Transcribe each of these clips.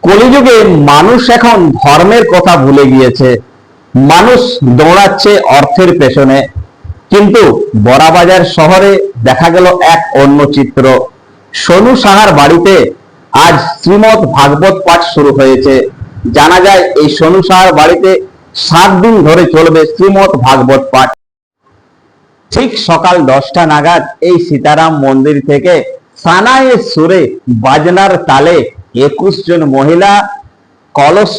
কলিযুগে মানুষ এখন ধর্মের কথা ভুলে গিয়েছে। মানুষ দৌড়াচ্ছে অর্থের পেছনে। কিন্তু বড়াবাজার শহরে দেখা গেল এক অন্য চিত্র। সোনু সাহার বাড়িতে আজ শ্রীমৎ ভাগবত পাঠ শুরু হয়েছে। জানা যায় এই সোনু সাহার বাড়িতে 7 দিন ধরে চলবে শ্রীমৎ ভাগবত পাঠ। ঠিক সকাল 10টা নাগাদ এই সীতারাম মন্দির থেকে সানাইয়ের সুরে বাজনার তালে 21 জন মহিলা কলস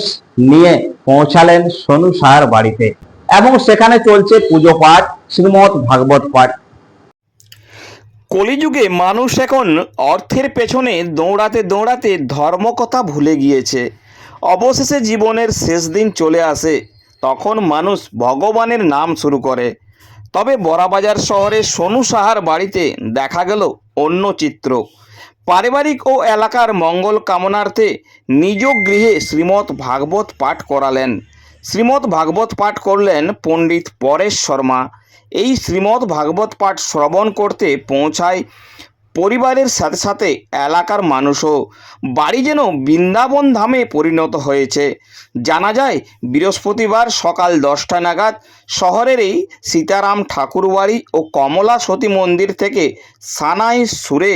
নিয়ে পৌঁছালেন সোনু সাহার বাড়িতে এবং সেখানে চলছে পুজো পাঠ, শ্রীমৎ ভাগবত পাঠ। কলিযুগে মানুষ এখন অর্থের পেছনে দৌড়াতে দৌড়াতে ধর্মকথা ভুলে গিয়েছে। অবশেষে জীবনের শেষ দিন চলে আসে, তখন মানুষ ভগবানের নাম শুরু করে। তবে বড়াবাজার শহরে সোনু সাহার বাড়িতে দেখা গেল অন্য চিত্র। পারিবারিক ও এলাকার মঙ্গল কামনার্থে নিজ গৃহে শ্রীমৎ ভাগবত পাঠ করালেন। শ্রীমৎ ভাগবত পাঠ করলেন পণ্ডিত পরেশ শর্মা। এই শ্রীমৎ ভাগবত পাঠ শ্রবণ করতে পৌঁছায় পরিবারের সাথে সাথে এলাকার মানুষও। বাড়ি যেন বৃন্দাবন ধামে পরিণত হয়েছে। জানা যায় বৃহস্পতিবার সকাল 10টা নাগাদ শহরের এই সীতারাম ঠাকুরবাড়ি ও কমলা সতী মন্দির থেকে সানাই সুরে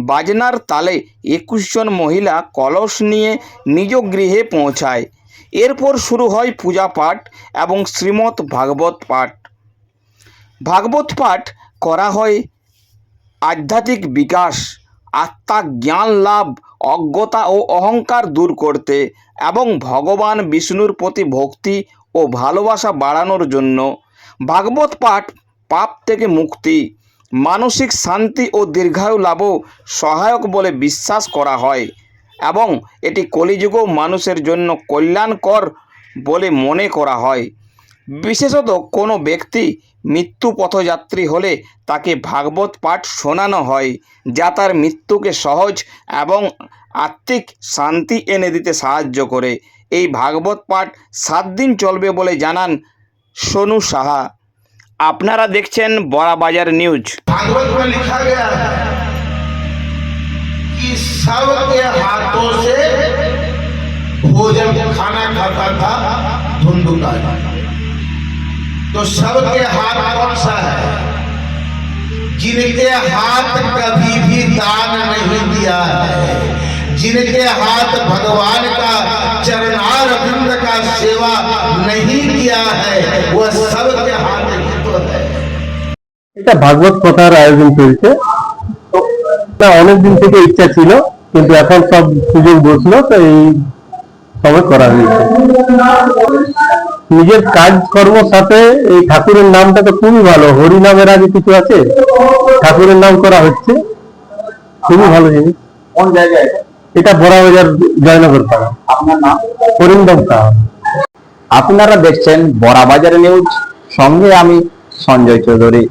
বাজনার তালে 21 জন মহিলা কলস নিয়ে নিজ গৃহে পৌঁছায়। এরপর শুরু হয় পূজা পাঠ এবং শ্রীমৎ ভাগবত পাঠ। ভাগবত পাঠ করা হয় আধ্যাত্মিক বিকাশ, আত্মা জ্ঞান লাভ, অজ্ঞতা ও অহংকার দূর করতে এবং ভগবান বিষ্ণুর প্রতি ভক্তি ও ভালোবাসা বাড়ানোর জন্য। ভাগবত পাঠ পাপ থেকে মুক্তি, মানসিক শান্তি ও দীর্ঘায়ু লাভও সহায়ক বলে বিশ্বাস করা হয় এবং এটি কলিযুগেও মানুষের জন্য কল্যাণকর বলে মনে করা হয়। বিশেষত কোনো ব্যক্তি মৃত্যু পথযাত্রী হলে তাকে ভাগবত পাঠ শোনানো হয়, যা তার মৃত্যুকে সহজ এবং আত্মিক শান্তি এনে দিতে সাহায্য করে। এই ভাগবত পাঠ 7 দিন চলবে বলে জানান সোনু সাহা। আপনারা দেখছেন বড়াবাজার নিউজ। भागवत में लिखा गया है कि सबके हाथों से भोजन खाना खाता था धुंधुका। तो सबके हाथ कौन सा है? जिनके हाथ कभी भी दान नहीं दिया है, जिनके हाथ भगवान का चरणार बिंद का सेवा नहीं किया है, वह सबके हाथ ही तो है। এটা ভাগবত কথার আয়োজন চলছে। তো অনেকদিন থেকে ইচ্ছা ছিল, কিন্তু এখন সব সুযোগ বসলো, তো এই সবে করা হয়েছে। নিজের কাজ কর্মের সাথে এই ঠাকুরের নামটা তো খুবই ভালো। হরি নামের আগে কিছু আছে, ঠাকুরের নাম করা হচ্ছে, খুবই ভালো জিনিস। কোন জায়গায় এটা? বড়াবাজার জয়নগর পাড়া। আপনার নাম? অরিন্দম সাহা। আপনারা দেখছেন বড়াবাজার নিউজ, সঙ্গে আমি সঞ্জয় চৌধুরী।